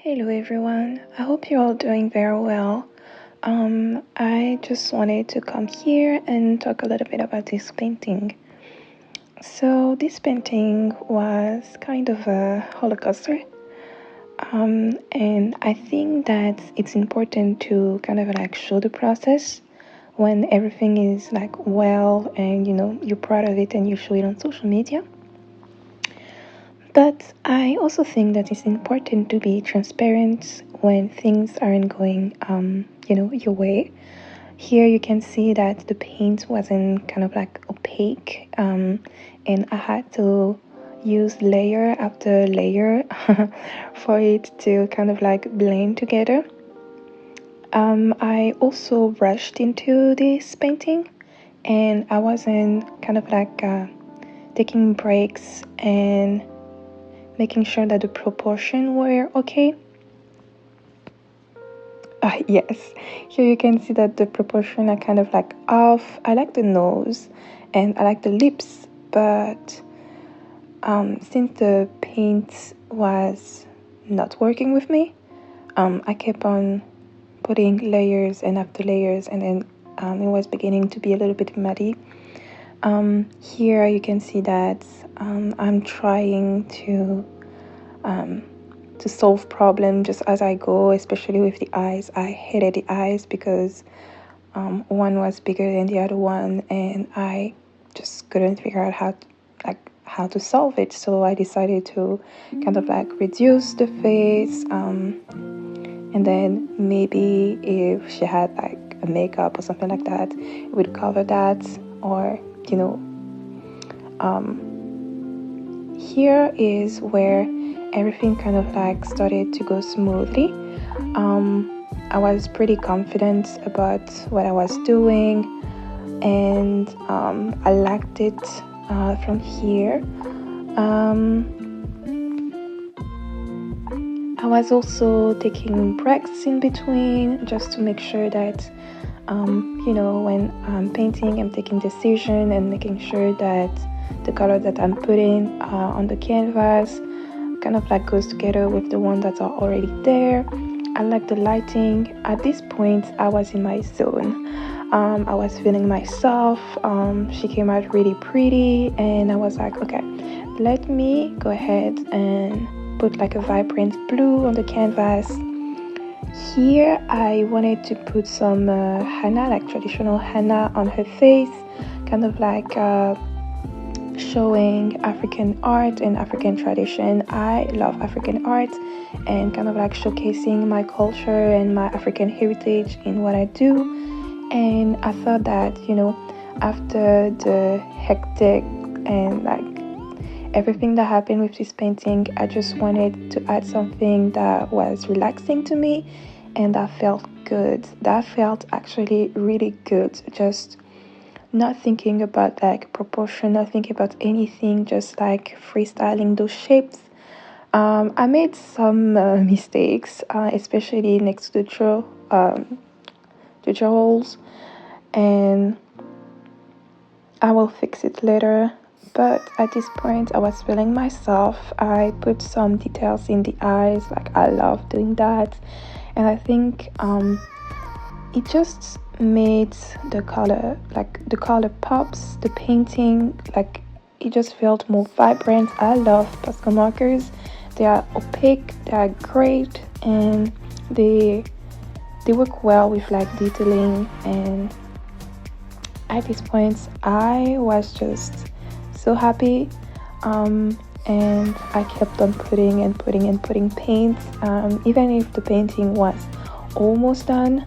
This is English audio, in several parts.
Hello everyone. I hope you're all doing very well. I just wanted to come here and talk a little bit about this painting. So this painting was kind of a roller coaster. And I think that it's important to kind of like show the process when everything is like well and you're proud of it and you show it on social media. But I also think that it's important to be transparent when things aren't going, your way. Here you can see that the paint wasn't kind of like opaque, and I had to use layer after layer for it to kind of like blend together. I also rushed into this painting, and I wasn't kind of like taking breaks and making sure that the proportion were okay. Yes, here you can see that the proportion are kind of like off. I like the nose and I like the lips, but since the paint was not working with me, I kept on putting layers and after layers, and then it was beginning to be a little bit muddy. Here you can see that I'm trying to solve problem just as I go, especially with the eyes. I hated the eyes because one was bigger than the other one, and I just couldn't figure out how to solve it. So I decided to kind of like reduce the face, and then maybe if she had like a makeup or something like that, it would cover that, or here is where everything kind of like started to go smoothly. I was pretty confident about what I was doing, and I liked it from here. I was also taking breaks in between just to make sure that when I'm painting, I'm taking decision and making sure that the color that I'm putting on the canvas kind of like goes together with the one that are already there. I like the lighting. At this point, I was in my zone. I was feeling myself. She came out really pretty, and I was like, okay, let me go ahead and put like a vibrant blue on the canvas. Here I wanted to put some henna, like traditional henna on her face, kind of like showing African art and African tradition. I love African art, and kind of like showcasing my culture and my African heritage in what I do. And I thought that, after the hectic and like everything that happened with this painting, I just wanted to add something that was relaxing to me and that felt good. That felt actually really good. Just not thinking about like proportion, not thinking about anything, just like freestyling those shapes. I made some mistakes, especially next to the jewels, and I will fix it later. But at this point, I was feeling myself. I put some details in the eyes, like I love doing that, and I think it just made the color pops, the painting, like it just felt more vibrant. I love pastel markers. They are opaque, they are great, and they work well with like detailing. And at this point I was just so happy, and I kept on putting paint, even if the painting was almost done.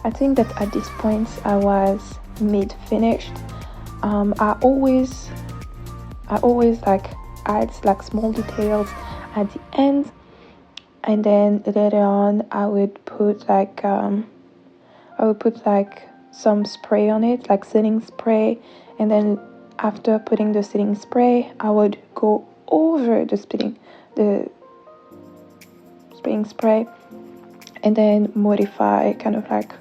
I think that at this point I was mid-finished. I always like add like small details at the end, and then later on I would put like some spray on it, like setting spray, and then after putting the setting spray, I would go over the spraying spray, and then modify kind of like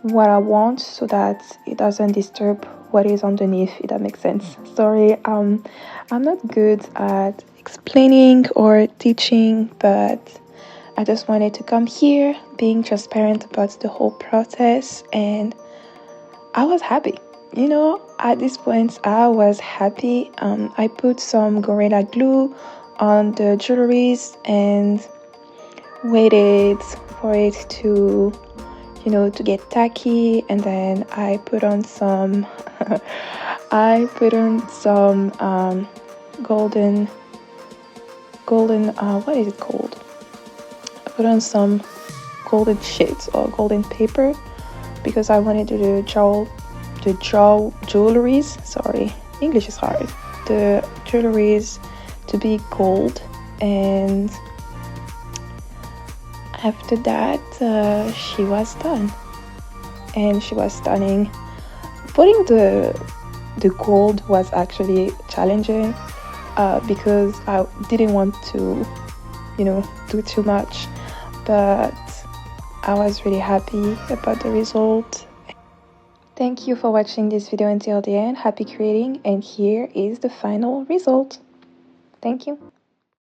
what I want so that it doesn't disturb what is underneath, if that makes sense. Sorry, I'm not good at explaining or teaching, but I just wanted to come here being transparent about the whole process, and I was happy. At this point, I was happy. I put some Gorilla Glue on the jewelries and waited for it to, to get tacky, and then I put on some, golden, what is it called? I put on some golden sheets or golden paper because I wanted to do jewelries. Sorry, English is hard. The jewelries to be gold, and after that, she was done, and she was stunning. Putting the gold was actually challenging because I didn't want to, do too much, but I was really happy about the result. Thank you for watching this video until the end. Happy creating, and here is the final result. Thank you.